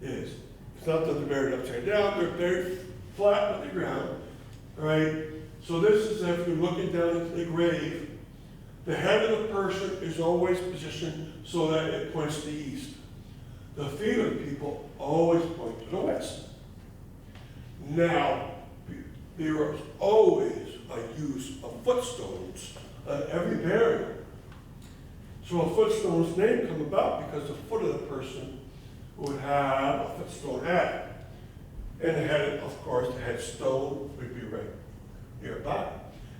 is. It's not that they're buried upside down, they're buried flat on the ground, all right? So this is if you're looking down into the grave, the head of the person is always positioned so that it points to the east. The feet of the people always point to the west. Now, there is always a use of footstones on every burial. So a footstone's name come about because the foot of the person would have a footstone at it. And the head, of course, the headstone would be right nearby.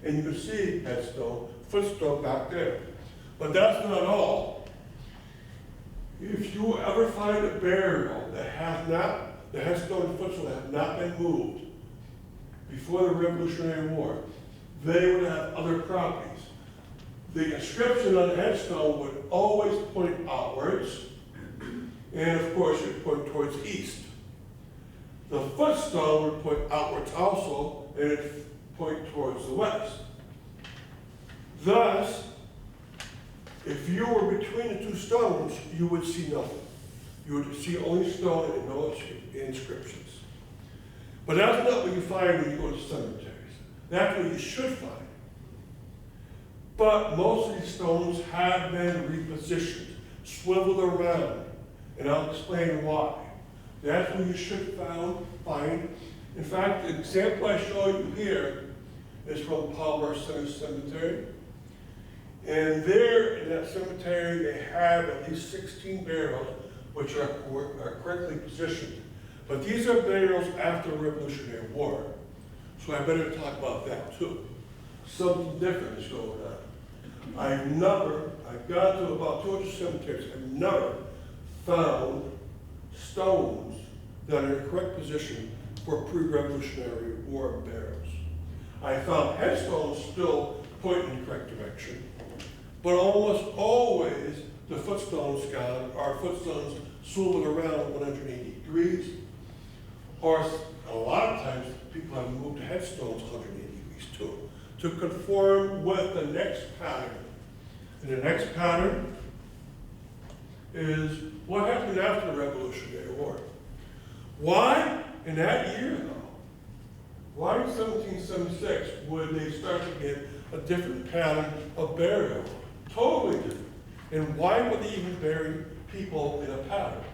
And you can see headstone, footstone back there. But that's not all. If you ever find a burial that has not, the headstone and footstone have not been moved before the Revolutionary War, they would have other properties. The inscription on the headstone would always point outwards, and of course it would point towards the east. The footstone would point outwards also, and it would point towards the west. Thus, if you were between the two stones, you would see nothing. You would see only stone and no inscriptions. But that's not what you find when you go to cemeteries. That's what you should find. But most of these stones have been repositioned, swiveled around, and I'll explain why. That's what you should find. In fact, the example I show you here is from Palmer Center Cemetery. And there in that cemetery, they have at least 16 burials which are correctly positioned. But these are burials after the Revolutionary War. So I better talk about that too. Something different is going on. I've gone to about 200 cemeteries, I've never found stones that are in correct position for pre-Revolutionary War burials. I found headstones still pointing in the correct direction, but almost always the footstones are footstones swiveled around 180 degrees, or a lot of times people have moved headstones 180 degrees too, to conform with the next pattern. And the next pattern is what happened after the Revolutionary War. Why in that year though? Why in 1776 would they start to get a different pattern of burial? Totally different. And why would they even bury people in a pattern?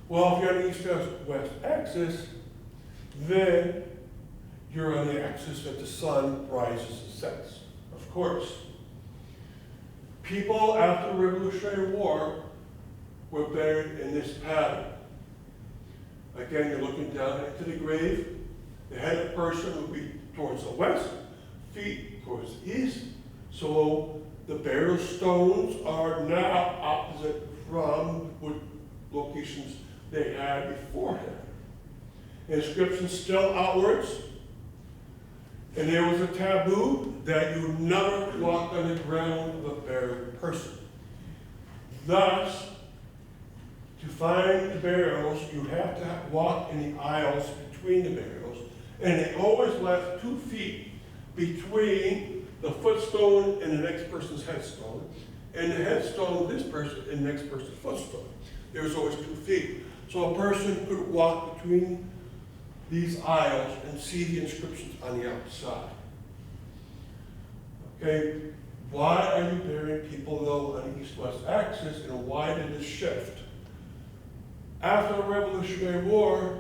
Well, if you're on the east-west axis, then you're on the axis that the sun rises and sets, of course. People after the Revolutionary War were buried in this pattern. Again, you're looking down into the grave. The head of the person would be towards the west, feet towards the east. So the burial stones are now opposite from what locations they had beforehand. Inscriptions still outwards. And there was a taboo that you would never walk on the ground of a buried person. Thus, to find the burials, you have to walk in the aisles between the burials, and they always left 2 feet between the footstone and the next person's headstone, and the headstone of this person and the next person's footstone. There was always 2 feet. So a person could walk between these aisles and see the inscriptions on the outside. Okay, why are you burying people though on the east-west axis, and why did this shift? After the Revolutionary War,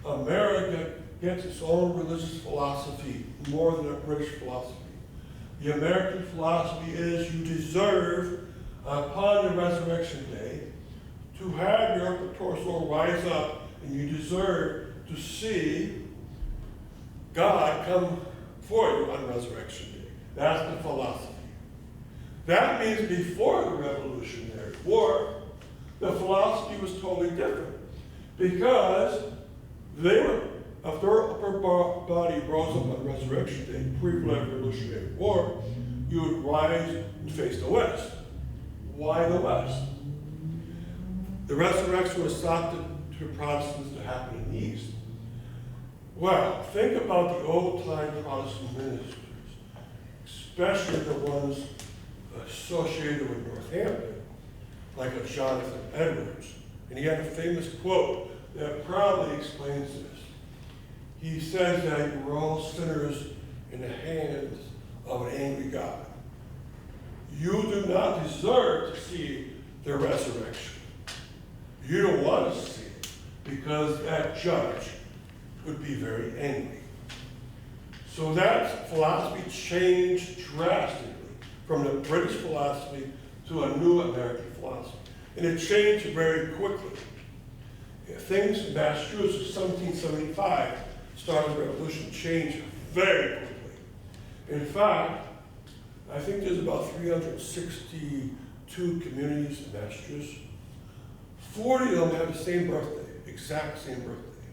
America gets its own religious philosophy, more than a British philosophy. The American philosophy is you deserve, upon the resurrection day, to have your upper torso rise up, and you deserve to see God come for you on Resurrection Day. That's the philosophy. That means before the Revolutionary War, the philosophy was totally different, because they were, if their upper body rose up on Resurrection Day, pre-Revolutionary War, you would rise and face the west. Why the west? The resurrection was thought to Protestants to happen in the east. Well, think about the old-time Protestant ministers, especially the ones associated with Northampton, like a Jonathan Edwards And he had a famous quote that proudly explains this. He says that we're all sinners in the hands of an angry God. You do not deserve to see the resurrection. You don't want to see it because that judge would be very angry. So that philosophy changed drastically from the British philosophy to a new American philosophy. And it changed very quickly. Things in Massachusetts, 1775, started the revolution, changed very quickly. In fact, I think there's about 362 communities in Massachusetts. 40 of them have the same birthday, exact same birthday.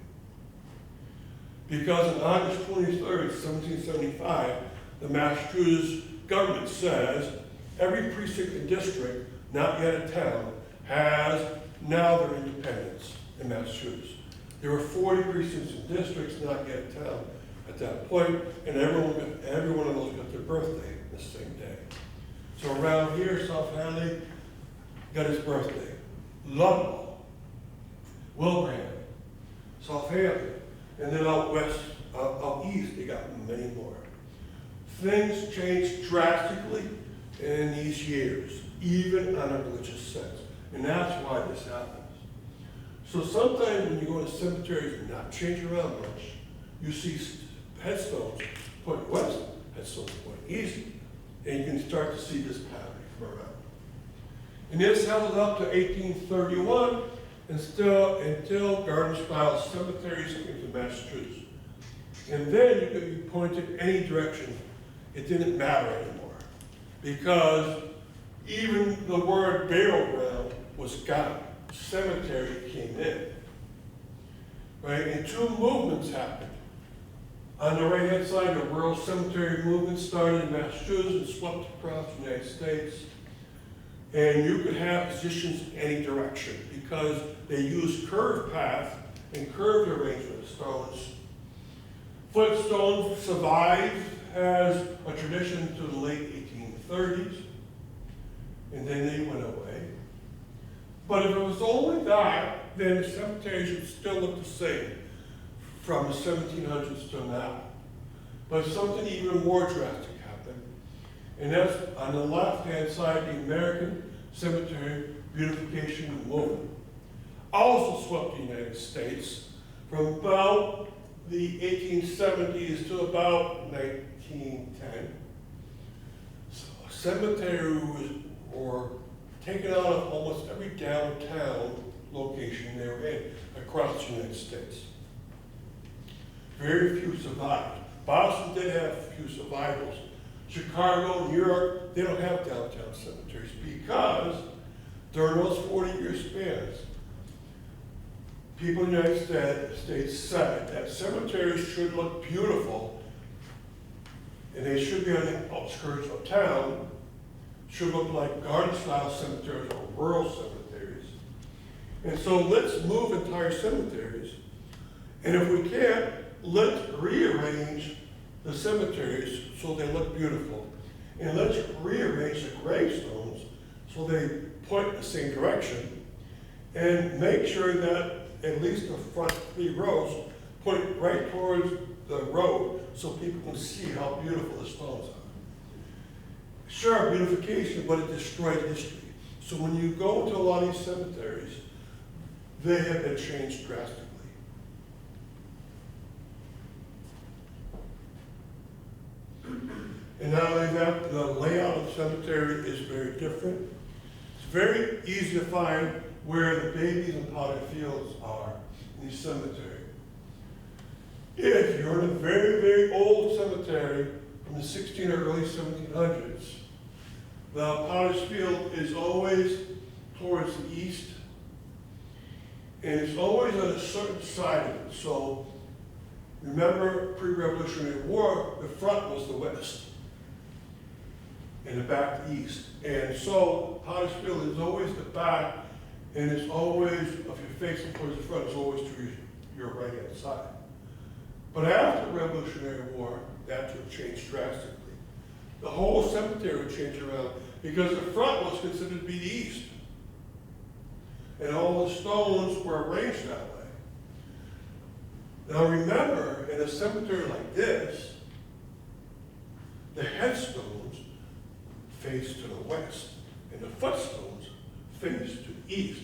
Because on August 23rd, 1775, the Massachusetts government says every precinct and district, not yet a town, has now their independence in Massachusetts. There were 40 precincts and districts, not yet a town at that point, and every one of those got their birthday the same day. So around here, South Hadley got his birthday. Ludlow, Wilbraham, Southampton, and then out west, out east, they got many more. Things changed drastically in these years, even on a religious sense. And that's why this happens. So sometimes when you go to cemeteries and not change around much, you see headstones point west, headstones point east, and you can start to see this pattern from around. And this held up to 1831, and still until garden-style cemeteries came to Massachusetts. And then you could be pointed any direction. It didn't matter anymore, because even the word burial ground was gone. Cemetery came in, right? And two movements happened. On the right-hand side, the rural cemetery movement started in Massachusetts and swept across the United States. And you could have positions any direction because they used curved path and curved arrangement of stones. Footstones survived as a tradition to the late 1830s, and then they went away. But if it was only that, then the cemeteries would still look the same from the 1700s to now. But something even more drastic happened, and that's on the left-hand side, the American Cemetery Beautification Movement. Also swept the United States from about the 1870s to about 1910. So cemeteries were taken out of almost every downtown location they were in across the United States. Very few survived. Boston did have a few survivals. Chicago, New York, they don't have downtown cemeteries because during those 40-year spans, people in the United States said that cemeteries should look beautiful and they should be on the outskirts of town, should look like garden-style cemeteries or rural cemeteries. And so let's move entire cemeteries, and if we can't, let's rearrange the cemeteries so they look beautiful. And let's rearrange the gravestones so they point in the same direction, and make sure that at least the front 3 rows point right towards the road so people can see how beautiful the stones are. Sure, beautification, but it destroyed history. So when you go to a lot of these cemeteries, they have been changed drastically. And not only that, the layout of the cemetery is very different. It's very easy to find where the babies and potted fields are in these cemeteries. If you're in a very, very old cemetery from the 16 or early 1700s, the potted field is always towards the east, and it's always on a certain side of it. So remember, pre-Revolutionary War, the front was the west, and the back the east. And so potted field is always the back, and it's always, if you're facing towards the front, it's always to your right-hand side. But after the Revolutionary War, that would change drastically. The whole cemetery would change around because the front was considered to be the east. and all the stones were arranged that way. Now remember, in a cemetery like this, the headstones face to the west, and the footstones face to the east.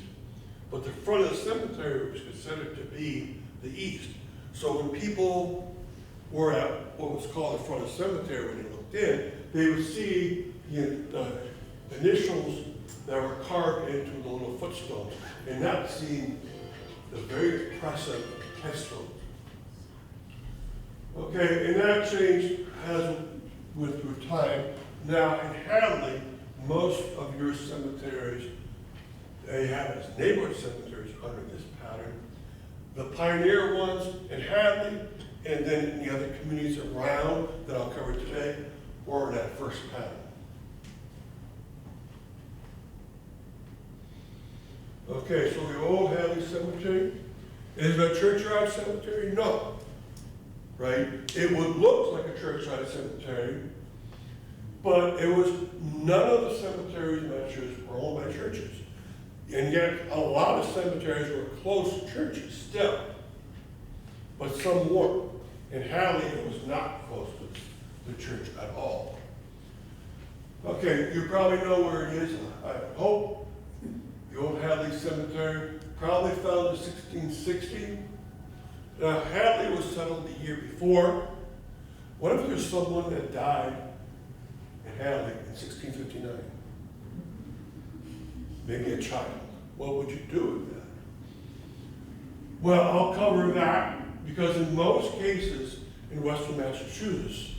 But the front of the cemetery was considered to be the east. So when people were at what was called the front of the cemetery, when they looked in, they would see the initials that were carved into the little footstones, and not see the very impressive headstones. Okay, and that changed as with through time. Now in Hadley, most of your cemeteries, they have as neighborhood cemeteries under this pattern. The pioneer ones in Hadley, and then in the other communities around that I'll cover today, were in that first pattern. Okay, so the old Hadley Cemetery, is it a churchyard cemetery? No. Right? It would look like a churchyard cemetery, but it was, none of the cemeteries in that church were owned by churches. And yet, a lot of cemeteries were close to churches still, but some weren't. In Hadley, it was not close to the church at all. Okay, you probably know where it is, I hope. The old Hadley Cemetery, probably founded in 1660. Now, Hadley was settled the year before. What if there's someone that died in Hadley in 1659? Maybe a child. What would you do with that? Well, I'll cover that because in most cases in Western Massachusetts,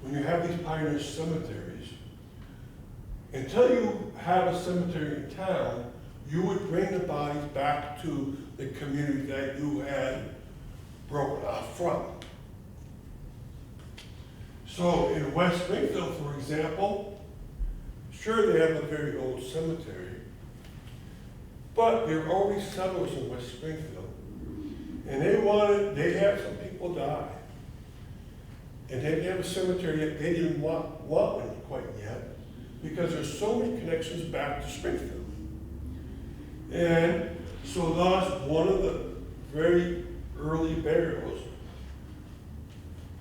when you have these pioneer cemeteries, until you have a cemetery in town, you would bring the bodies back to the community that you had broken off from. So in West Springfield, for example, sure they have a very old cemetery, but there were already settlers in West Springfield, and they had some people die. And they didn't have a cemetery yet, they didn't want one quite yet, because there's so many connections back to Springfield. And so thus, one of the very early burials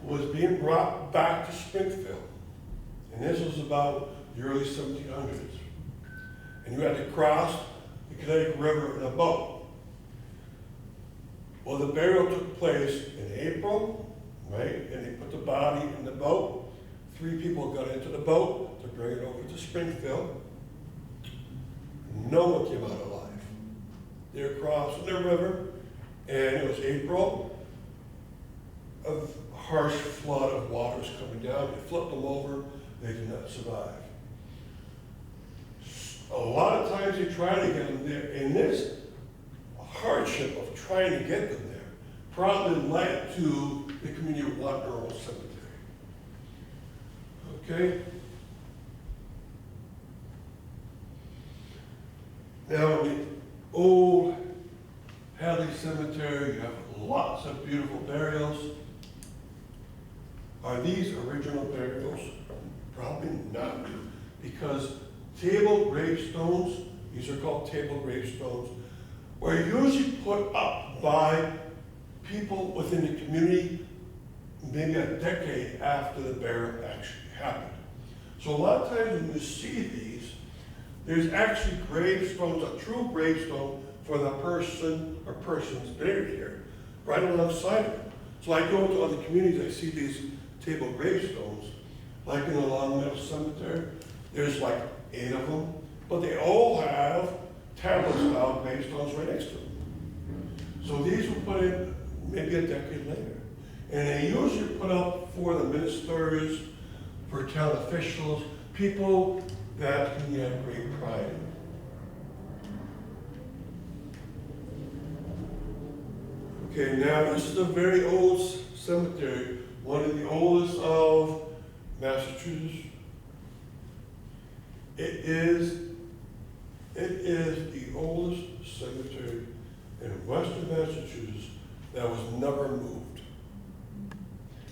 was being brought back to Springfield. And this was about the early 1700s. And you had to cross the Connecticut River in a boat. Well, the burial took place in April, right? And they put the body in the boat. 3 people got into the boat to bring it over to Springfield. No one came out alive. They were crossing the river, and it was April. A harsh flood of waters coming down. They flipped them over. They did not survive. A lot of times they try to get them there, and this hardship of trying to get them there probably led to the community of wanting their own cemetery. Okay? Now, in the old Hadley Cemetery, you have lots of beautiful burials. Are these original burials? Probably not, because table gravestones, these are called table gravestones, were usually put up by people within the community maybe a decade after the burial actually happened. So a lot of times when you see these, there's actually gravestones, a true gravestone for the person or persons buried here, right alongside it. So I go to other communities, I see these table gravestones, like in the Long Meadow Cemetery, there's like 8 of them, but they all have tablet-style gravestones right next to them. So these were put in maybe a decade later. And they usually put up for the ministers, for town officials, people that he had great pride in. Okay, now this is a very old cemetery, one of the oldest of Massachusetts. It is the oldest cemetery in western Massachusetts that was never moved.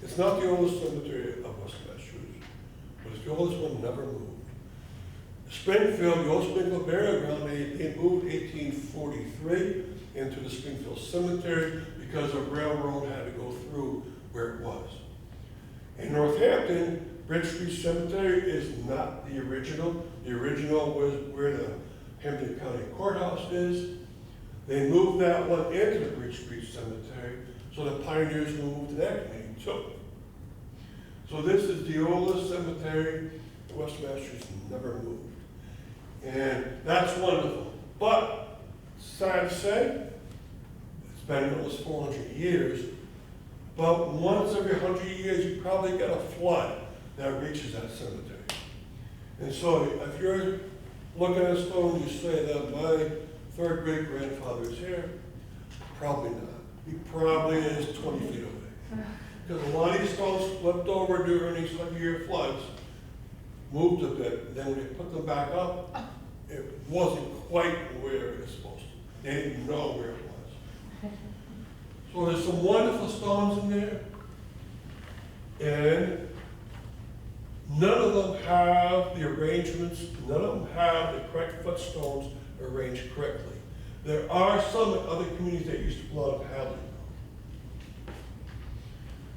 It's not the oldest cemetery of western Massachusetts, but it's the oldest one never moved. Springfield, the old Springfield burial ground, they moved 1843 into the Springfield Cemetery because a railroad had to go through where it was. In Northampton, Bridge Street Cemetery is not the original. The original was where the Hampton County Courthouse is. They moved that one into the Bridge Street Cemetery, so the pioneers moved to that community too. So this is the oldest cemetery the Westmasters never moved. And that's wonderful. But, sad to say, it's been almost 400 years, but once every 100 years you probably get a flood that reaches that cemetery. And so if you're looking at a stone, you say that my third great grandfather is here, probably not. He probably is 20 feet away. Because a lot of these stones flipped over during these 100-year floods, moved a bit, then when they put them back up, it wasn't quite where it was supposed to. They didn't know where it was. So there's some wonderful stones in there, and none of them have the arrangements, none of them have the correct footstones arranged correctly. There are some in other communities that used to belong to Hadley.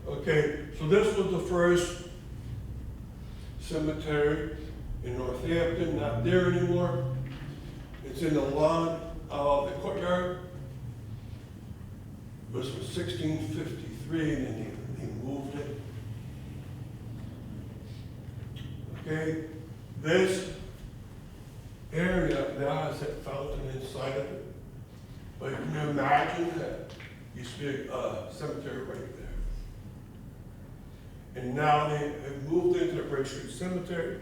Okay, so this was the first cemetery in Northampton, not there anymore. It's in the lawn of the courtyard. It was from 1653, and then they moved it. Okay, this area now has that fountain inside of it. But you can imagine that used to be a cemetery right there. And now they have moved into the Bridge Street Cemetery.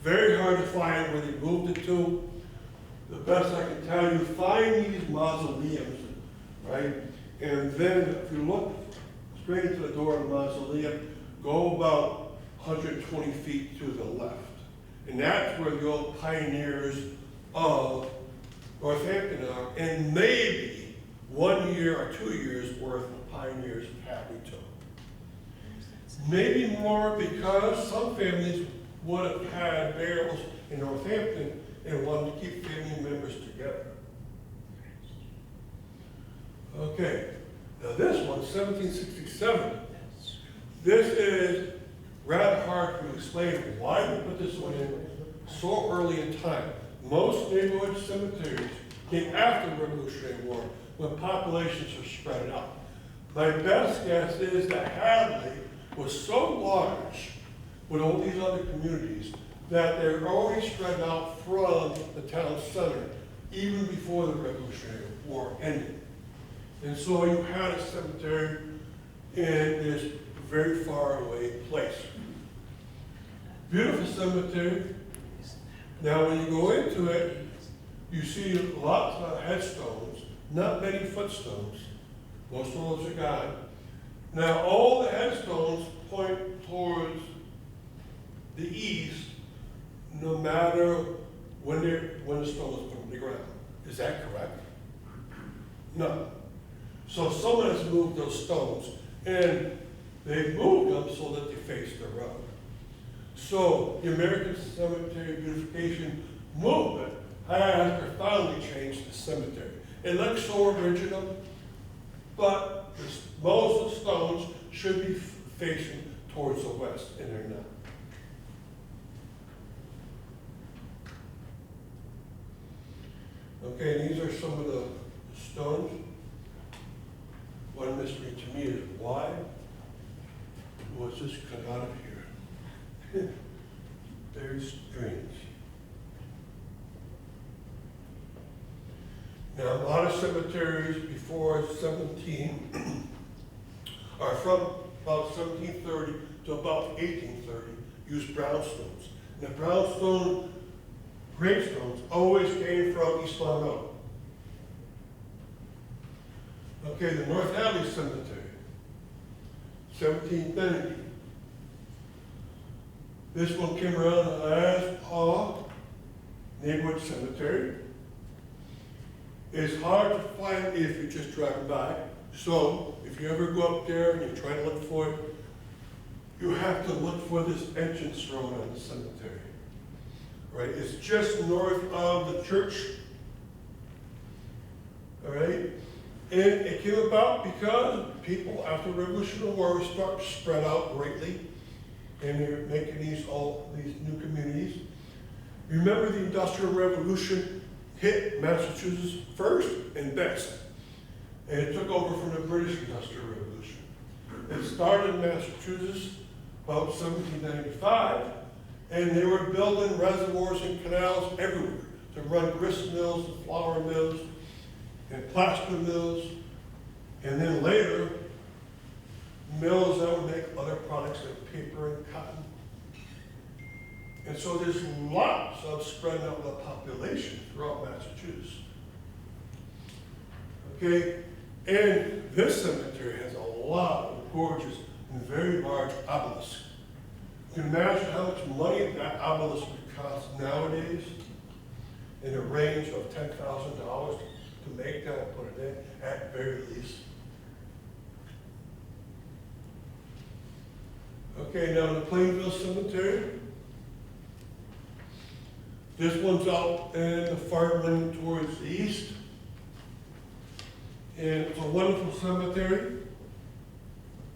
Very hard to find where they moved it to. The best I can tell you, find these mausoleums, right? And then if you look straight into the door of the mausoleum, go about 120 feet to the left. And that's where the old pioneers of Northampton are, and maybe 1 year or 2 years worth of pioneers of Hadley too. Maybe more, because some families would have had burials in Northampton and wanted to keep family members together. Okay, now this one, 1767. This is rather hard to explain why we put this one in so early in time. Most neighborhood cemeteries came after the Revolutionary War when populations were spread out. My best guess is that Hadley was so large with all these other communities that they're already spread out from the town center even before the Revolutionary War ended. And so you had a cemetery in this very far away place. Beautiful cemetery. Now when you go into it, you see lots of headstones, not many footstones. Most of those are gone. Now all the headstones point towards the east, no matter when the stone was put in the ground. Is that correct? No. So someone has moved those stones, and they moved them so that they face the road. So the American Cemetery Beautification movement has profoundly changed the cemetery. It looks so original, but most of the stones should be facing towards the west, and they're not. Okay, these are some of the stones. One mystery to me is why was this cut out of here? Very strange. Now, a lot of cemeteries before 17 are from about 1730 to about 1830 use brownstones. And the brownstone gravestones always came from East Long Meadow. Okay, the North Hadley Cemetery, 1790. This one came around as Paul Neighborhood Cemetery. It's hard to find if you're just driving by. So if you ever go up there and you try to look for it, you have to look for this entrance road on the cemetery. right? It's just north of the church, all right? And it came about because people after the Revolutionary War start to spread out greatly, and they're making all these new communities. Remember, the Industrial Revolution hit Massachusetts first and best, and it took over from the British Industrial Revolution. It started in Massachusetts about 1795, and they were building reservoirs and canals everywhere to run grist mills and flour mills and plaster mills, and then later, mills that would make other products like paper and cotton. And so there's lots of spreading out of the population throughout Massachusetts. Okay, and this cemetery has a lot of gorgeous and very large obelisks. You can imagine how much money that obelisk would cost nowadays, in a range of $10,000 to make that and put it in, at very least. Okay, now the Plainville Cemetery. This one's out in the farmland towards the east. And it's a wonderful cemetery.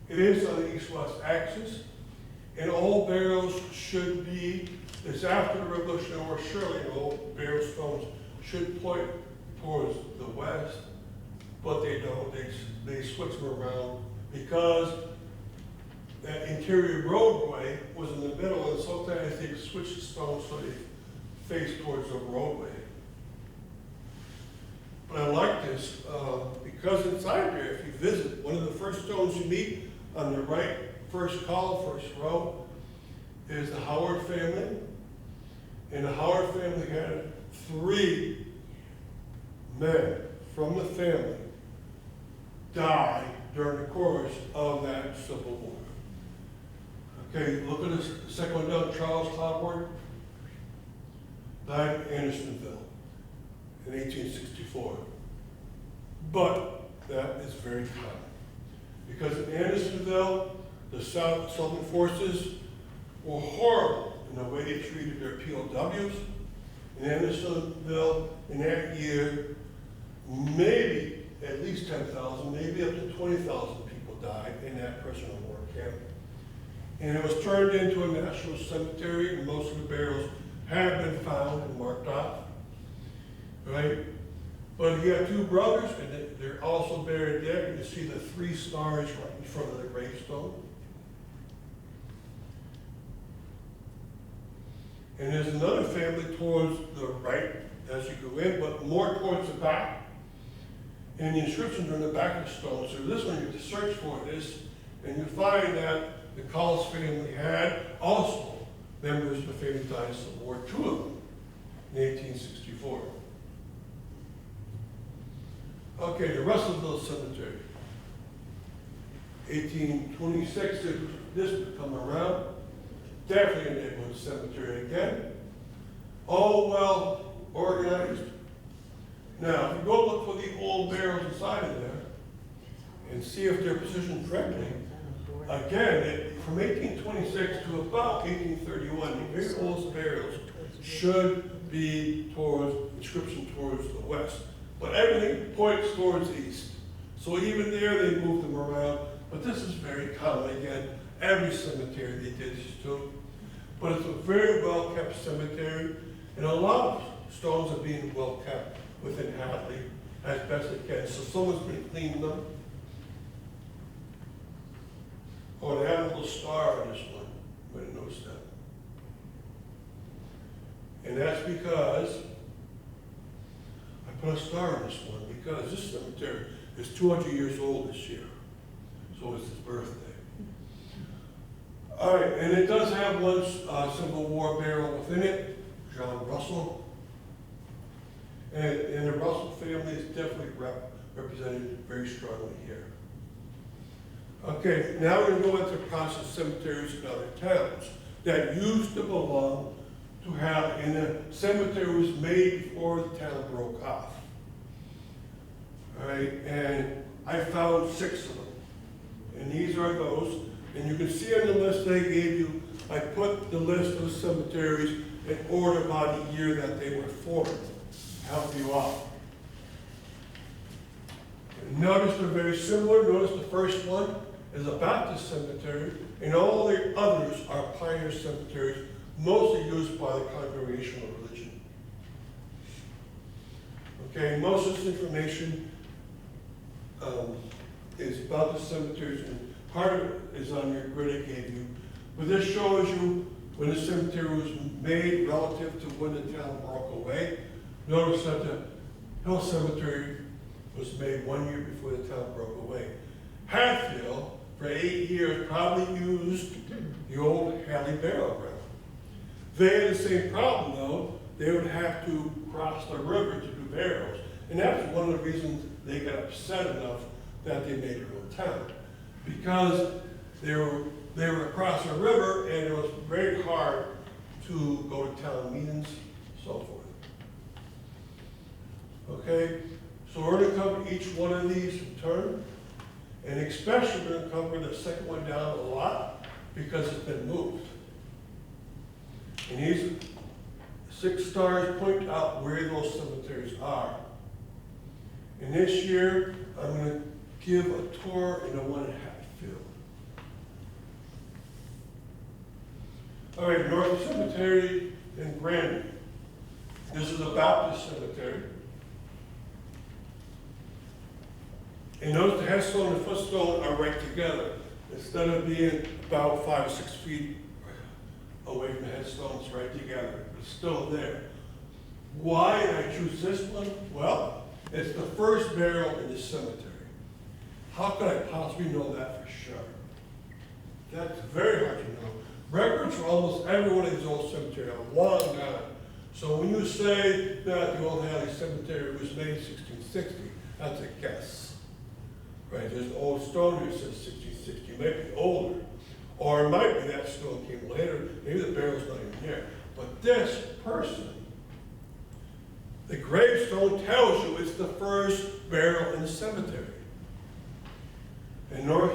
It is on the east-west axis. And all burials should be, it's after the Revolutionary War, surely all burial stones should point towards the west, but they don't. They switch them around because that interior roadway was in the middle, and sometimes they switch the stones so they face towards the roadway. But I like this because inside there, if you visit, one of the first stones you meet on the right, first column, first row, is the Howard family. And the Howard family had 3 men from the family die during the course of that Civil War. Okay, look at this second one down. Charles Howard died in Andersonville in 1864. But that is very common. Because in Andersonville, the Southern forces were horrible in the way they treated their POWs. In Andersonville, in that year, maybe at least 10,000, maybe up to 20,000 people died in that prisoner of war camp. And it was turned into a national cemetery, and most of the burials have been found and marked off, right? But he had 2 brothers, and they're also buried there. You can see the 3 stars right in front of the gravestone. And there's another family towards the right as you go in, but more towards the back. And the inscriptions are in the back of the stone. So this one, you have to search for this, and you find that the Cullis family had also members of the family died in the Civil War, 2 of them in 1864. Okay, the Russellville Cemetery. 1826, this would come around. Definitely a neighborhood cemetery again. All well organized. Now, if you go look for the old barrels inside of there and see if they're positioned correctly, again, from 1826 to about 1831, the very oldest burials should be towards, inscription towards the west. But everything points towards the east. So even there, they moved them around. But this is very common. Again, every cemetery they did this to. But it's a very well-kept cemetery. And a lot of stones are being well-kept within Hadley as best they can. So someone's been cleaning them. Oh, they have a little star on this one. I didn't notice that. And that's because I put a star on this one because this cemetery is 200 years old this year. So it's his birthday. All right, and it does have one Civil War burial within it, John Russell. And the Russell family is definitely represented very strongly here. Okay, now we're going to go into the process of cemeteries in other towns that used to belong to Hadley, and the cemetery was made before the town broke off. All right, and I found 6 of them. And these are those. And you can see on the list they gave you, I put the list of the cemeteries in order by the year that they were formed. Help you out. Notice they're very similar. Notice the first one is a Baptist cemetery, and all the others are pioneer cemeteries, mostly used by the congregational religion. Okay, most of this information is about the cemeteries, and part of it is on your grid I gave you. But this shows you when the cemetery was made relative to when the town broke away. Notice that the Hill Cemetery was made 1 year before the town broke away. Hatfield, for 8 years, probably used the old Hadley burial ground. They had the same problem though. They would have to cross the river to do burials. And that's one of the reasons they got upset enough that they made their own town. Because they were across the river and it was very hard to go to town meetings, so forth. Okay, so we're going to cover each one of these in turn, and especially we're going to cover the second one down a lot because it's been moved. And these 6 stars point out where those cemeteries are. And this year, I'm going to give a tour in the one in Hatfield. All right, North Cemetery in Grandin. This is a Baptist cemetery. And notice the headstone and footstone are right together. Instead of being about 5 or 6 feet away from the headstone, it's right together. It's still there. Why did I choose this one? Well, it's the first burial in the cemetery. How could I possibly know that for sure? That's very hard to know. Records for almost every one of these old cemeteries are long gone. So when you say that the old Hadley Cemetery was made in 1660, that's a guess. Right, there's an old stone here that says 1660, it might be older. Or it might be that stone came later, maybe the burial's not even here. But this person, the gravestone tells you it's the first burial in the cemetery. And North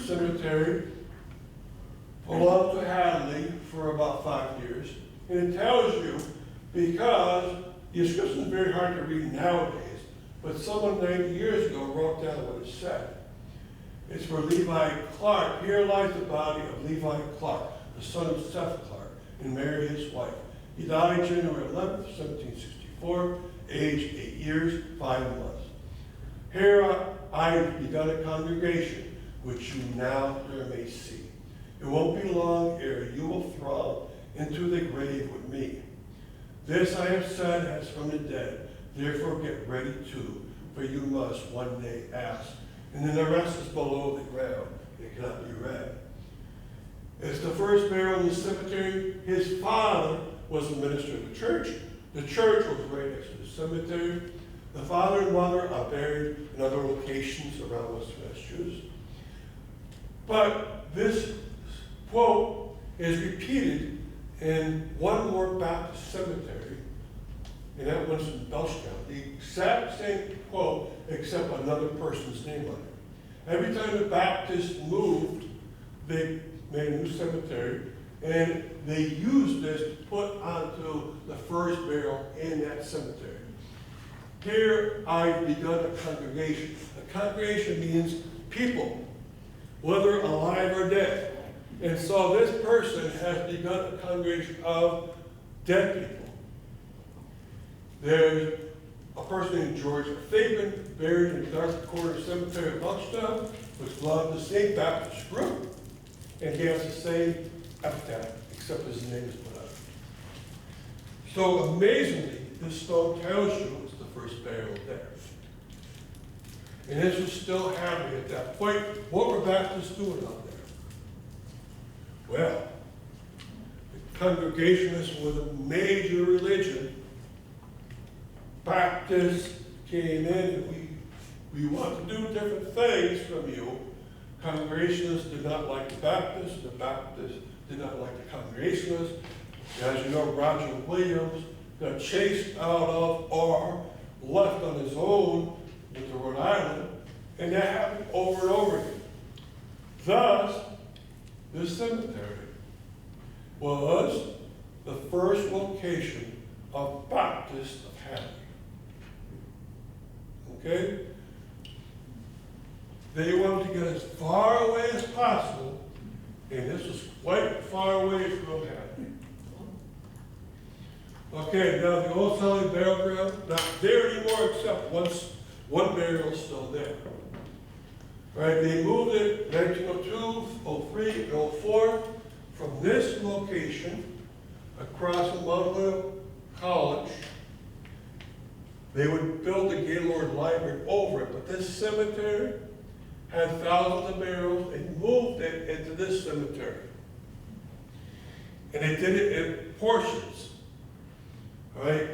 Cemetery belonged to Hadley for about 5 years. And it tells you because the inscription is very hard to read nowadays, but someone 90 years ago wrote down what it said. It's for Levi Clark. Here lies the body of Levi Clark, the son of Seth Clark, and Mary his wife. He died January 11th, 1764, aged 8 years, 5 months. Here I have begun a congregation, which you now here may see. It won't be long ere you will throng into the grave with me. This I have said as from the dead, therefore get ready too, for you must one day ask. And then the rest is below the ground. It cannot be read. It's the first burial in the cemetery. His father was the minister of the church. The church was right next to the cemetery. The father and mother are buried in other locations around Western Massachusetts. But this quote is repeated in one more Baptist cemetery, and that one's in Belchtown. The exact same quote, except another person's name on it. Every time the Baptists moved, they made a new cemetery, and they used this to put onto the first burial in that cemetery. Here I've begun a congregation. A congregation means people, whether alive or dead. And so this person has begun a congregation of dead people. There's a person named George Fabian, buried in the Dark Corner Cemetery of Buckstown, which belonged to the same Baptist group, and he has the same epitaph, except his name is put up. So amazingly, this stone tells you it's the first burial there. And this was still happening at that point. What were Baptists doing out there? Well, the Congregationalists were the major religion. Baptists came in and we want to do different things from you. Congregationalists did not like the Baptists did not like the Congregationalists. As you know, Roger Williams got chased out of or left on his own with the Rhode Island, and that happened over and over again. Thus, this cemetery was the first first location of Baptist of Hadley. Okay? They wanted to get as far away as possible, and this was quite far away from Hadley. Okay, now the old Hadley burial ground, not there anymore except one burial is still there. Right, they moved it 1902, 03, and 04 from this location across from Mount College. They would build the Gaylord Library over it, but this cemetery had thousands of burials. They moved it into this cemetery. And they did it in portions. Right?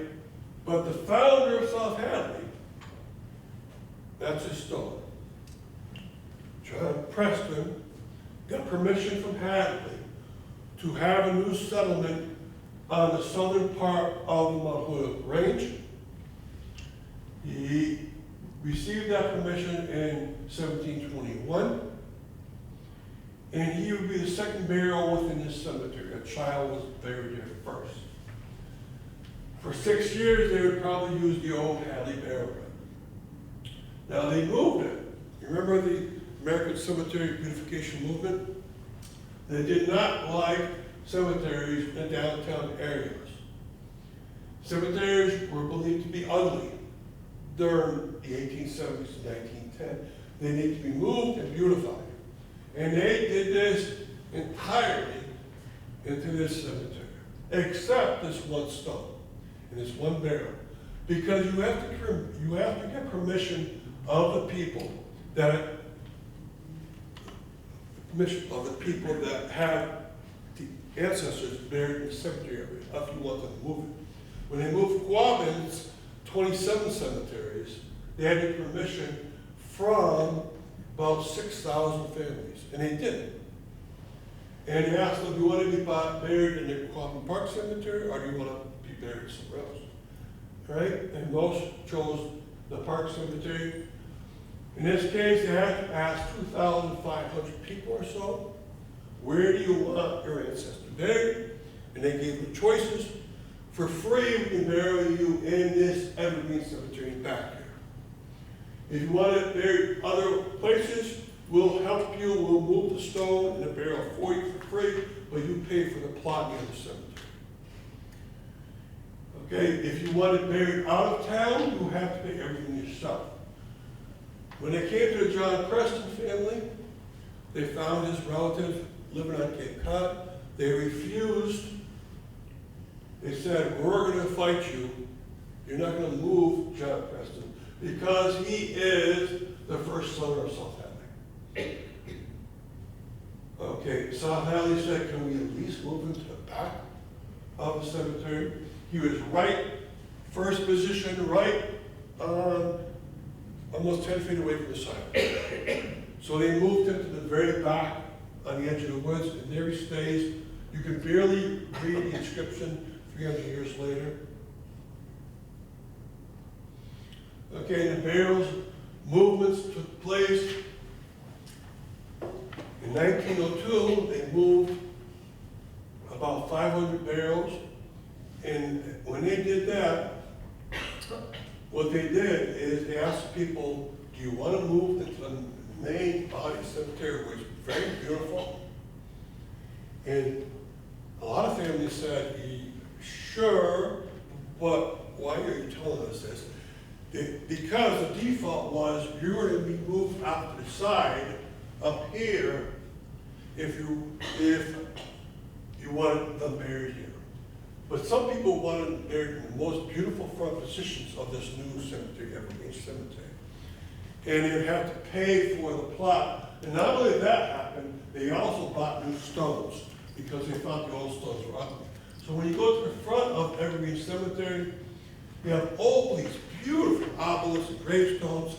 But the founder of South Hadley, that's his stone. John Preston got permission from Hadley to have a new settlement on the southern part of the Mount Holyoke Range. He received that permission in 1721, and he would be the second burial within this cemetery. A child was buried there first. For 6 years, they would probably use the old Hadley burial ground. Now they moved it. You remember the American Cemetery Beautification Movement? They did not like cemeteries in downtown areas. Cemeteries were believed to be ugly during the 1870s to 1910. They need to be moved and beautified. And they did this entirely into this cemetery, except this one stone and this one burial, because you have to get permission of the people that have the ancestors buried in the cemetery area, if you want them to move it. When they moved Quabbin's 27 cemeteries, they had the permission from about 6,000 families, and they did it. And they asked them, do you want to be buried in the Quabbin Park Cemetery, or do you want to be buried somewhere else? Right? And most chose the Park Cemetery. In this case, they had to ask 2,500 people or so, where do you want your ancestor buried? And they gave them choices. For free, we can bury you in this evergreen cemetery back here. If you want it buried other places, we'll help you. We'll move the stone and the burial for you for free, but you pay for the plot near the cemetery. Okay, if you want it buried out of town, you have to pay everything yourself. When they came to the John Preston family, they found his relative living on Cape Cod. They refused. They said, we're going to fight you. You're not going to move John Preston because he is the first son of South Hadley. Okay, South Hadley said, can we at least move him to the back of the cemetery? He was right, first position, right almost 10 feet away from the side. So they moved him to the very back on the edge of the woods, and there he stays. You can barely read the inscription 300 years later. Okay, the burials movements took place. In 1902, they moved about 500 burials, and when they did that, what they did is they asked people, do you want to move into the main body cemetery, which is very beautiful? And a lot of families said, sure, but why are you telling us this? Because the default was you were to be moved out to the side up here if you wanted them buried here. But some people wanted them buried in the most beautiful front positions of this new cemetery, Evergreen Cemetery. And they would have to pay for the plot. And not only that happened, they also bought new stones because they thought the old stones were ugly. So when you go to the front of Evergreen Cemetery, you have all these beautiful obelisks and gravestones,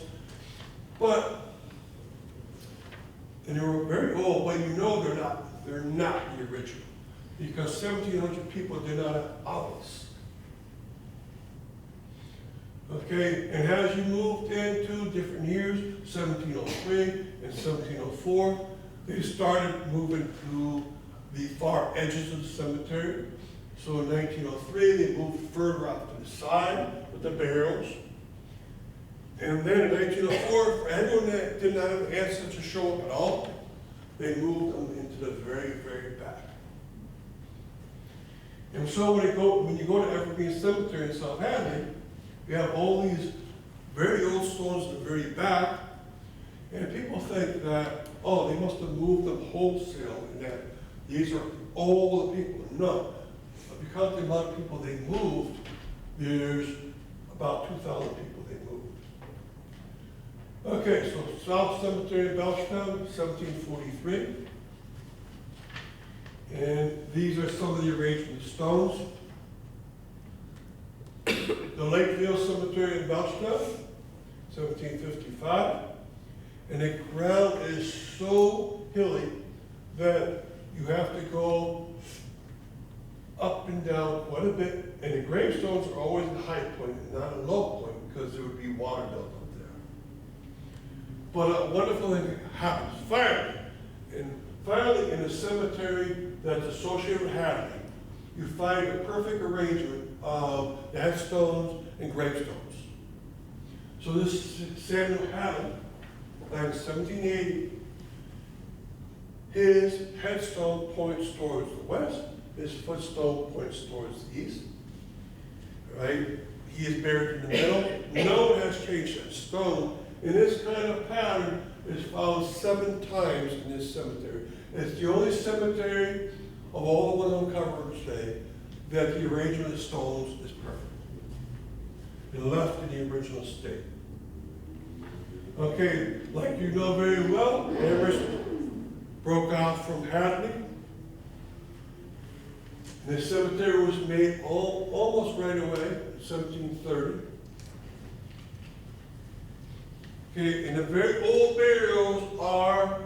and they were very old, but you know they're not the original, because 1,700 people did not have obelisks. Okay, and as you moved into different years, 1703 and 1704, they started moving to the far edges of the cemetery, So in 1903, they moved further out to the side with the burials. And then in 1904, for anyone that did not have ancestors show up at all, they moved them into the very, very back. And so when you go to Evergreen Cemetery in South Hadley, you have all these very old stones in the very back, and people think that, oh, they must have moved them wholesale, and that these are all the people. No. If you count the amount of people they moved, there's about 2,000 people they moved. Okay, so South Cemetery in Belchtown, 1743. And these are some of the arrangement of stones. The Lakeville Cemetery in Belchtown, 1755. And the ground is so hilly that you have to go up and down quite a bit. And the gravestones are always a high point and not a low point because there would be water built up there. But a wonderful thing happens. Finally, in a cemetery that's associated with Hadley, you find a perfect arrangement of the headstones and gravestones. So this is Samuel Hadley, died in 1780. His headstone points towards the west, his footstone points towards the east. Right? He is buried in the middle. No one has changed that stone. And this kind of pattern is found 7 times in this cemetery. It's the only cemetery of all the ones uncovered today that the arrangement of stones is perfect and left in the original state. Okay, like you know very well, Amherst broke out from Hadley. And the cemetery was made almost right away, in 1730. Okay, and the very old burials are,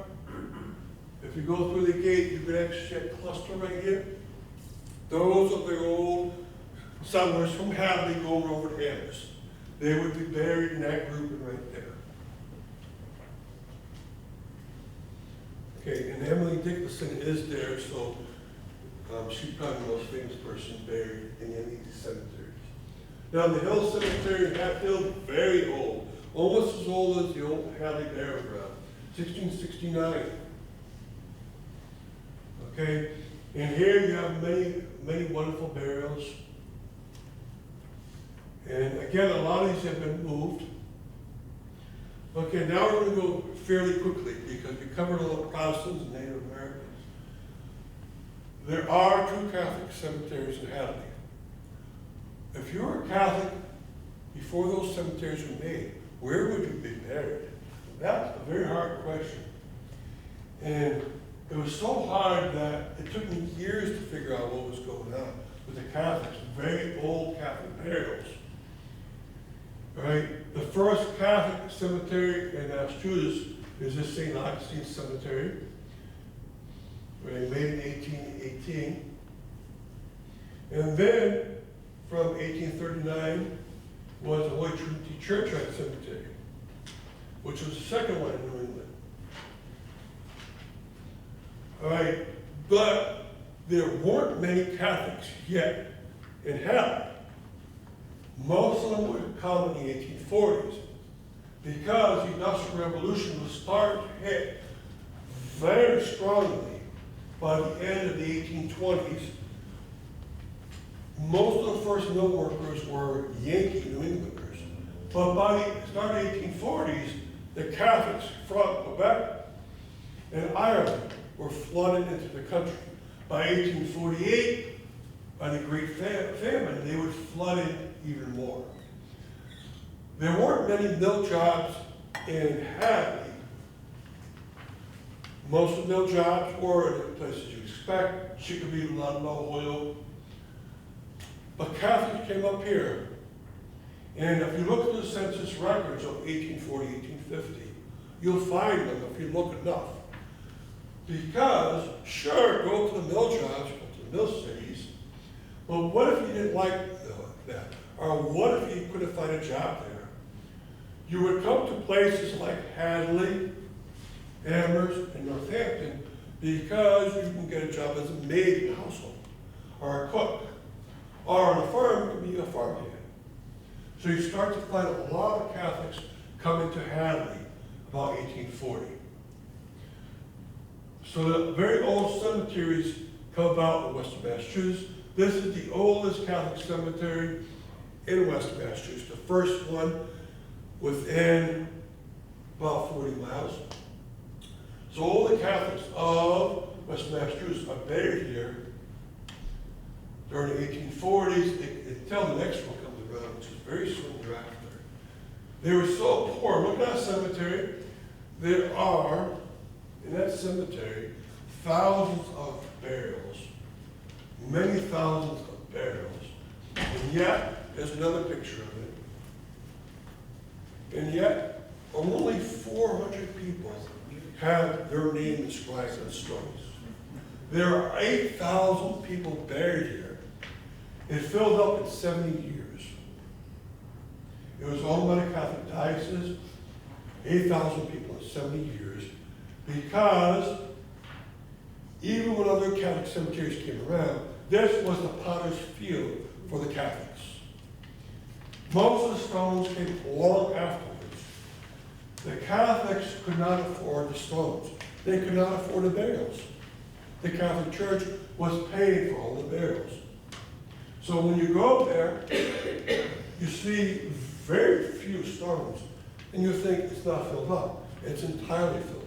if you go through the gate, you can actually see a cluster right here. Those are the old settlers from Hadley going over to Amherst. They would be buried in that grouping right there. Okay, and Emily Dickinson is there, so she's probably the most famous person buried in any of these cemeteries. Now, the Hill Cemetery in Hatfield, very old. Almost as old as the old Hadley burial ground, 1669. Okay, and here you have many, many wonderful burials. And again, a lot of these have been moved. Okay, now we're going to go fairly quickly because we covered all the Protestants and Native Americans. There are 2 Catholic cemeteries in Hadley. If you were a Catholic before those cemeteries were made, where would you be buried? That's a very hard question. And it was so hard that it took me years to figure out what was going on with the Catholics, very old Catholic burials. Right? The first Catholic cemetery in Massachusetts is this St. Augustine Cemetery, right, made in 1818. And then, from 1839, was the Holy Trinity Churchyard Cemetery, which was the second one in New England. All right, but there weren't many Catholics yet in Hadley. Most of them would come in the 1840s because the Industrial Revolution was starting to hit very strongly by the end of the 1820s. Most of the first mill workers were Yankee New Englanders. But by the start of the 1840s, the Catholics from Quebec and Ireland were flooded into the country. By 1848, by the Great Famine, they would flood in even more. There weren't many mill jobs in Hadley. Most of the mill jobs were in the places you expect, Chicopee, Ludlow, Hoyle. But Catholics came up here. And if you look at the census records of 1840, 1850, you'll find them if you look enough. Because, sure, go to the mill jobs, go to the mill cities, but what if you didn't like that? Or what if you couldn't find a job there? You would come to places like Hadley, Amherst, and Northampton because you can get a job as a maid in the household or a cook. or on a farm, it could be a farmhand. So you start to find a lot of Catholics coming to Hadley about 1840. So the very old cemeteries come about in Western Massachusetts. This is the oldest Catholic cemetery in Western Massachusetts, the first one within about 40 miles. So all the Catholics of Western Massachusetts are buried here during the 1840s until the next one comes around, which is very soon thereafter. They were so poor. Look at that cemetery. There are, in that cemetery, thousands of burials, many thousands of burials. And yet, there's another picture of it. And yet, only 400 people have their name inscribed on stones. There are 8,000 people buried here. It filled up in 70 years. It was owned by the Catholic diocese, 8,000 people in 70 years, because even when other Catholic cemeteries came around, this was the potter's field for the Catholics. Most of the stones came long afterwards. The Catholics could not afford the stones. They could not afford the burials. The Catholic Church was paying for all the burials. So when you go there, you see very few stones, and you think it's not filled up. It's entirely filled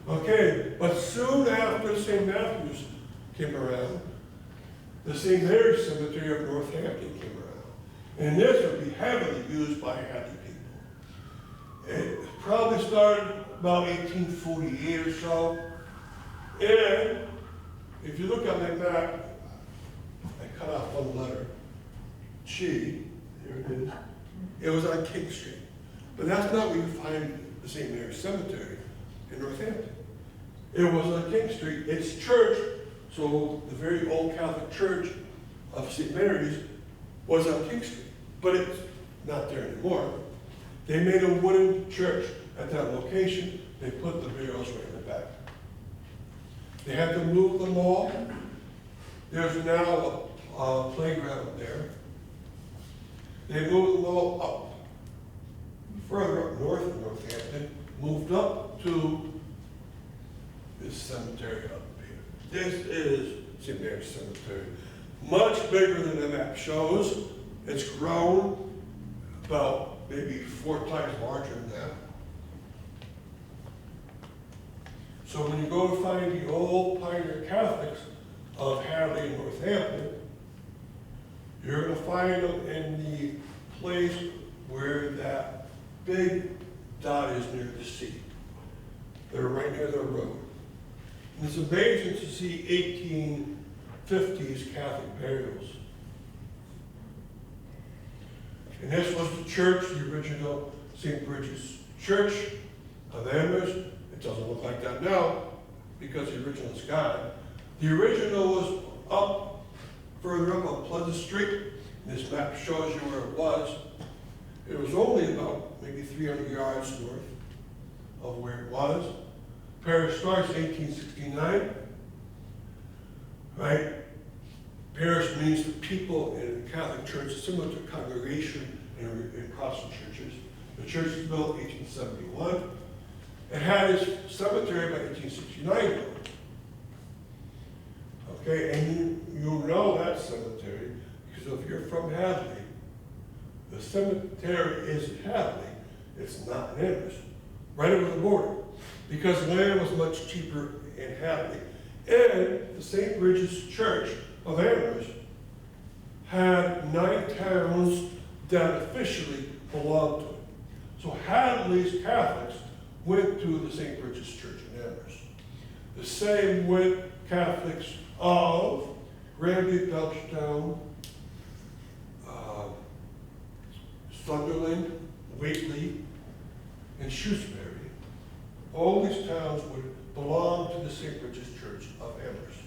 up. Okay, but soon after St. Matthew's came around, the St. Mary's Cemetery of Northampton came around. And this would be heavily used by Hadley people. It probably started about 1848 or so. And if you look at my map, I cut off one letter. G, here it is. It was on King Street. But that's not where you find the St. Mary's Cemetery in Northampton. It was on King Street. Its church, so the very old Catholic Church of St. Mary's was on King Street. But it's not there anymore. They made a wooden church at that location. They put the burials right in the back. They had to move them all. There's now a playground there. They moved them all up, further up north of Northampton, moved up to this cemetery up here. This is St. Mary's Cemetery. Much bigger than the map shows. It's grown about maybe 4 times larger than that. So when you go to find the old pioneer Catholics of Hadley and Northampton, you're going to find them in the place where that big dot is near the sea. They're right near the road. And it's amazing to see 1850s Catholic burials. And this was the church, the original St. Bridget's Church of Amherst. It doesn't look like that now because the original is gone. The original was up, further up on Pleasant Street. And this map shows you where it was. It was only about maybe 300 yards north of where it was. Parish starts 1869, right? Parish means the people in the Catholic Church, similar to congregation in Protestant churches. The church was built in 1871. It had its cemetery by 1869. Okay, and you know that cemetery because if you're from Hadley, the cemetery is in Hadley. It's not in Amherst, right over the border, because land was much cheaper in Hadley. And the St. Bridget's Church of Amherst had 9 towns that officially belonged to it. So Hadley's Catholics went to the St. Bridget's Church in Amherst. The same with Catholics of Granby, Belchtown, Sunderland, Whately, and Shrewsbury. All these towns would belong to the St. Bridget's Church of Amherst.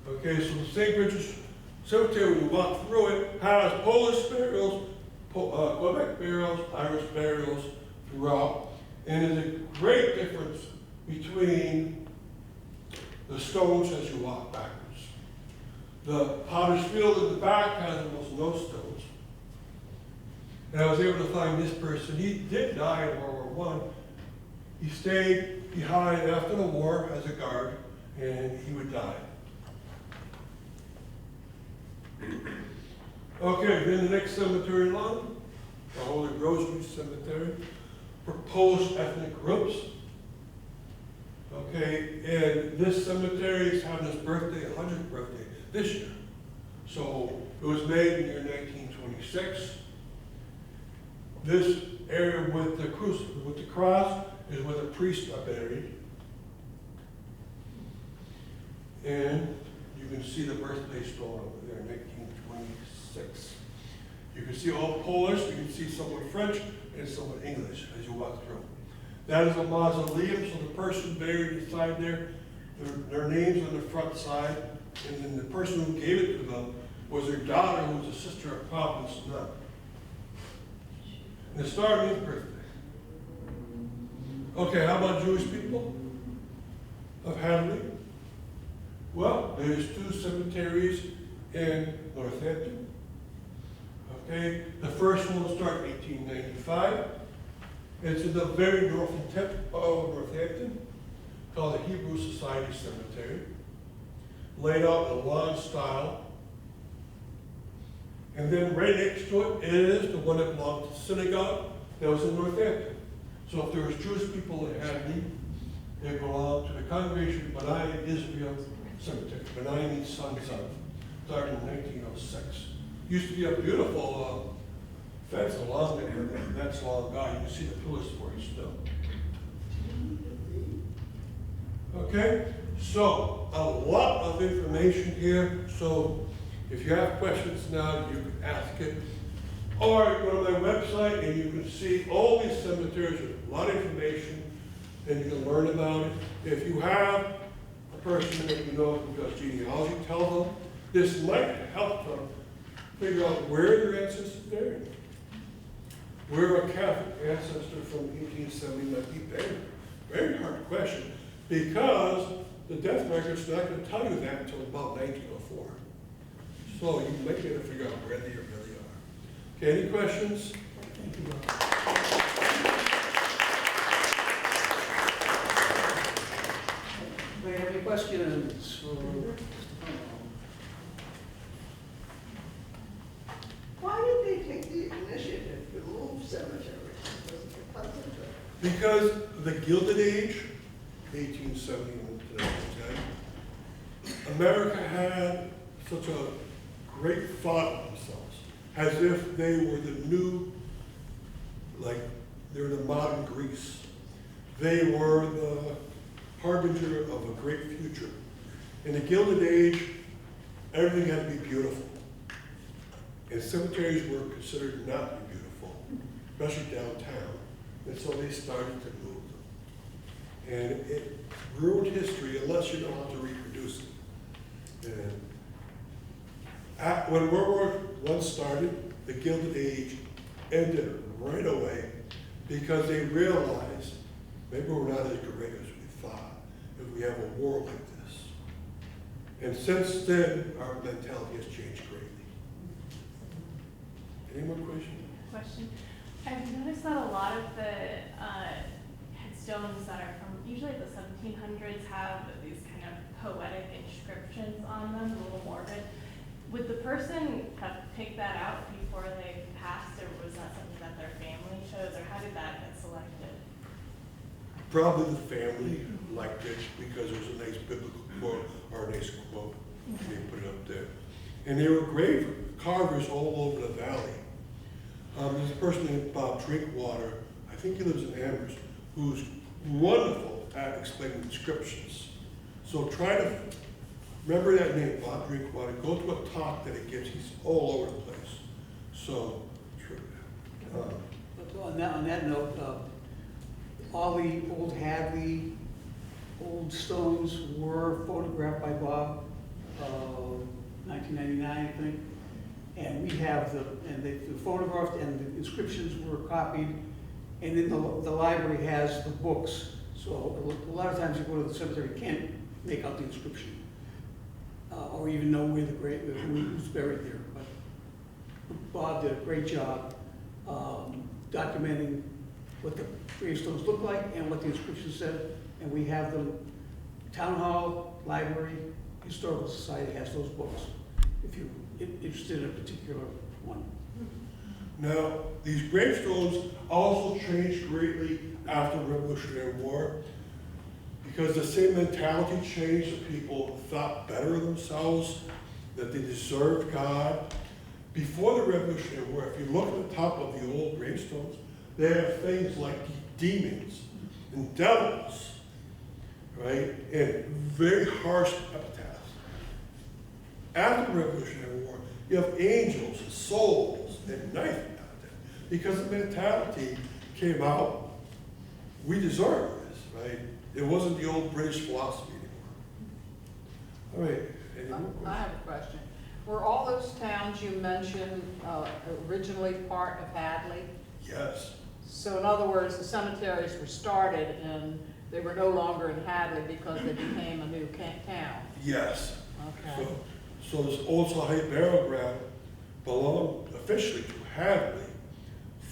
Okay, so the St. Bridget's Cemetery, when you walk through it, has Polish burials, Quebec burials, Irish burials throughout. And there's a great difference between the stones as you walk backwards. The potter's field in the back has almost no stones. And I was able to find this person. He did die in World War I. He stayed behind after the war as a guard, and he would die. Okay, then the next cemetery along, the Holy Rosary Cemetery, proposed ethnic groups. Okay, and this cemetery is having its birthday, 100th birthday, this year. So it was made in the year 1926. This area with the cross is where the priests are buried. And you can see the birthday stone over there, 1926. You can see all Polish, you can see somewhat French, and somewhat English as you walk through. That is a mausoleum, so the person buried inside there, their names on the front side, and then the person who gave it to them was their daughter, who was a sister of Providence nun. And it started his birthday. Okay, how about Jewish people of Hadley? Well, there's 2 cemeteries in Northampton. Okay, the first one will start in 1895. It's in the very northern tip of Northampton, called the Hebrew Society Cemetery, laid out in a lawn style. And then right next to it is the one that belonged to the synagogue that was in Northampton. So if there was Jewish people in Hadley, they belonged to the Congregation of Benai Israel Cemetery. Benai means son, started in 1906. Used to be a beautiful fence along there, and that's long gone. You can see the pillars for it still. Okay, so a lot of information here. So if you have questions now, you can ask it. Or go to my website and you can see all these cemeteries with a lot of information, and you can learn about it. If you have a person that you know who does genealogy, tell them. This might help them figure out where their ancestors buried. Where a Catholic ancestor from 1870 might be buried. Very hard question, because the death record's not going to tell you that until about 1904. So you might be able to figure out where they really are. Okay, any questions? Thank you. Do you have any questions? Why did they take the initiative to move cemeteries? Because the Gilded Age, 1870 to 1910, America had such a great thought of themselves, as if they were the new, like they're the modern Greece. They were the harbinger of a great future. In the Gilded Age, everything had to be beautiful. And cemeteries were considered not to be beautiful, especially downtown. And so they started to move them. And it ruined history unless you know how to reproduce it. And when World War I started, the Gilded Age ended right away because they realized maybe we're not as great as we thought if we have a war like this. And since then, our mentality has changed greatly. Any more questions? I've noticed that a lot of the headstones that are from usually the 1700s have these kind of poetic inscriptions on them, a little morbid. Would the person have picked that out before they passed, or was that something that their family chose, or how did that get selected? Probably the family liked it because it was a nice biblical quote or a nice quote. Mm-hmm. They put it up there. And they were grave carvers all over the valley. There's a person named Bob Drinkwater, I think he lives in Amherst, who's wonderful at explaining inscriptions. So try to remember that name, Bob Drinkwater. Go to a talk that he gives. He's all over the place. So, on that note, all the old Hadley, old stones were photographed by Bob, 1999, I think. And we have they photographed, and the inscriptions were copied, and then the library has the books. So a lot of times you go to the cemetery, you can't make out the inscription, or even know where the grave, who's buried there. But Bob did a great job documenting what the gravestones look like and what the inscription said, and we have them. Town Hall, Library, Historical Society has those books, if you're interested in a particular one. Now, these gravestones also changed greatly after the Revolutionary War, because the same mentality changed. The people thought better of themselves, that they deserved God. Before the Revolutionary War, if you look at the top of the old gravestones, they have things like demons and devils, right? And very harsh epitaphs. After the Revolutionary War, you have angels and souls and knife content, because the mentality came out, we deserve this, right? It wasn't the old British philosophy anymore. All right, any more questions? I have a question. Were all those towns you mentioned originally part of Hadley? Yes. So in other words, the cemeteries were started and they were no longer in Hadley because they became a new town? Yes. Okay. So this Old Salt Height Burial Ground belonged officially to Hadley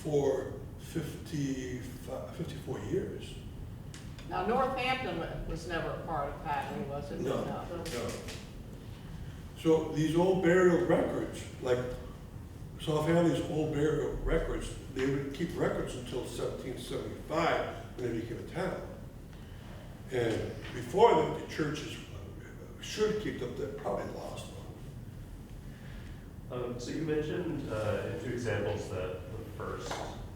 for 54 years. Now Northampton was never a part of Hadley, was it? No. So these old burial records, like South Hadley's old burial records, they would keep records until 1775 when they became a town. And before that, the churches should keep them, they probably lost them. So you mentioned in 2 examples that the first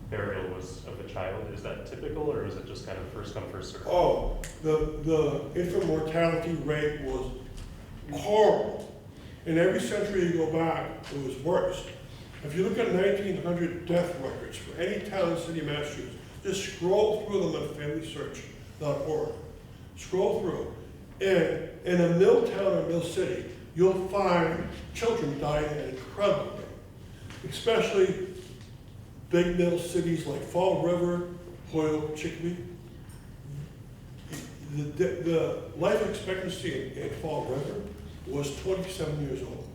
burial was of a child. Is that typical, or is it just kind of first come, first served? Oh, the infant mortality rate was horrible. In every century you go back, it was worse. If you look at 1900 death records for any town in the city of Massachusetts, just scroll through them on familysearch.org. Scroll through. And in a mill town or mill city, you'll find children dying at an incredible rate. Especially big mill cities like Fall River, Hoyle, Chicopee. The life expectancy in Fall River was 27 years old.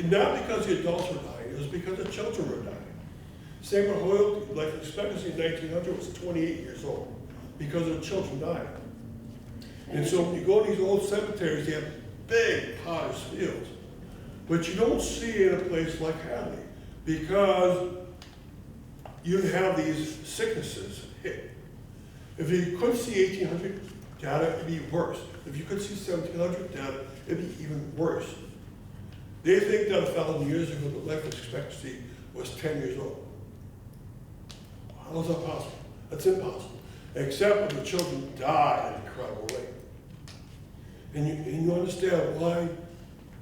Not because the adults were dying, it was because the children were dying. Same with Hoyle, life expectancy in 1900 was 28 years old because the children died. And so when you go to these old cemeteries, they have big potter's fields, but you don't see it in a place like Hadley because you have these sicknesses hit. If you could see 1800 data, it'd be worse. If you could see 1700 data, it'd be even worse. They think that 1,000 years ago, the life expectancy was 10 years old. How is that possible? That's impossible. Except when the children die at an incredible rate. And you understand why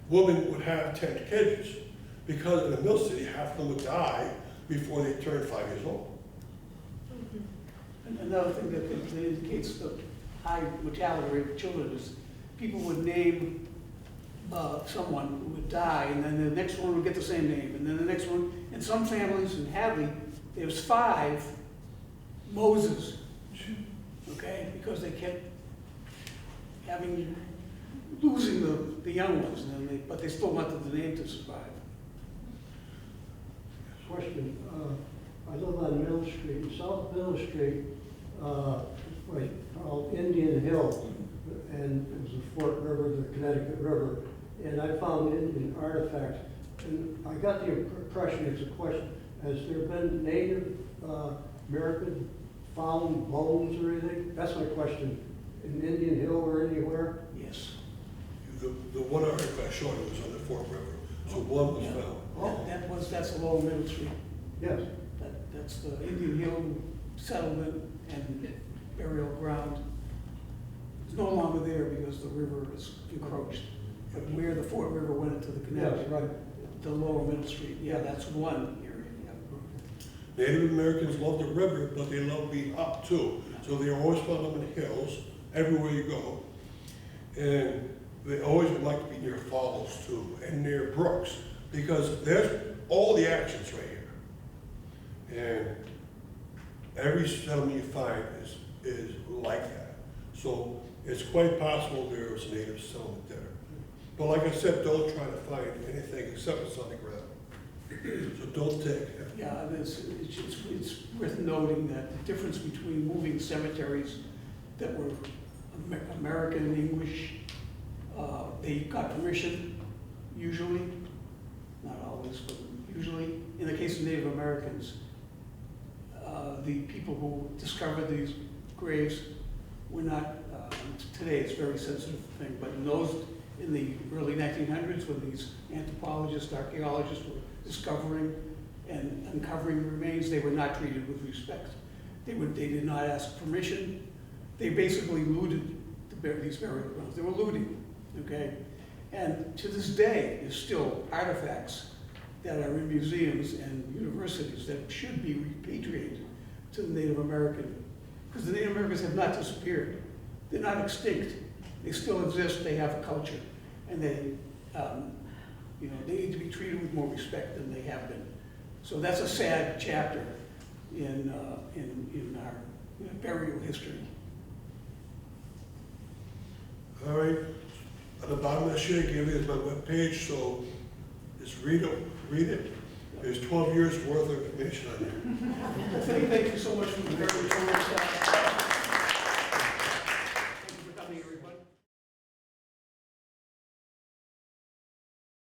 women would have 10 kids. Because in a mill city, half of them would die before they turned 5 years old. And another thing that indicates the high mortality rate of children is people would name someone who would die, and then the next one would get the same name, and then the next one. In some families in Hadley, there's 5 Moses, okay, because they kept losing the young ones, and then but they still wanted the name to survive. Question, I live on Mill Street, South Mill Street, called Indian Hill, and it was the Fort River, the Connecticut River, and I found Indian artifacts, and I got the impression, it's a question, has there been Native American found bones or anything? That's my question, in Indian Hill or anywhere? Yes. The one article I showed you was on the Fort River, so one was Yeah. found. That's along Middle Street. Yes. That's the Indian Hill settlement and burial ground. It's no longer there because the river is encroached. But where the Fort River went into the canal, Yes, right. the lower Middle Street, yeah, that's one area. Yeah. Native Americans love the river, but they love being up too. So they always found them in the hills, everywhere you go. And they always would like to be near falls too, and near brooks, because there's all the actions right here. And every settlement you find is like that. So It's quite possible there was a native settlement there. But like I said, don't try to find anything except what's on the ground. So don't take. Yeah, and it's worth noting that the difference between moving cemeteries that were American and English, they got permission, usually, not always, but usually. In the case of Native Americans, the people who discovered these graves were not, today it's a very sensitive thing, but in the early 1900s, when these anthropologists, archaeologists were discovering and uncovering remains, they were not treated with respect. They did not ask permission. They basically looted these burial grounds. They were looting, okay? And to this day, there's still artifacts that are in museums and universities that should be repatriated to the Native American, because the Native Americans have not disappeared. They're not extinct. They still exist. They have a culture, and they need to be treated with more respect than they have been. So that's a sad chapter in our burial history. All right, at the bottom of the sheet I gave you is my webpage, so just read it. There's 12 years worth of information on there. Thank you so much for the very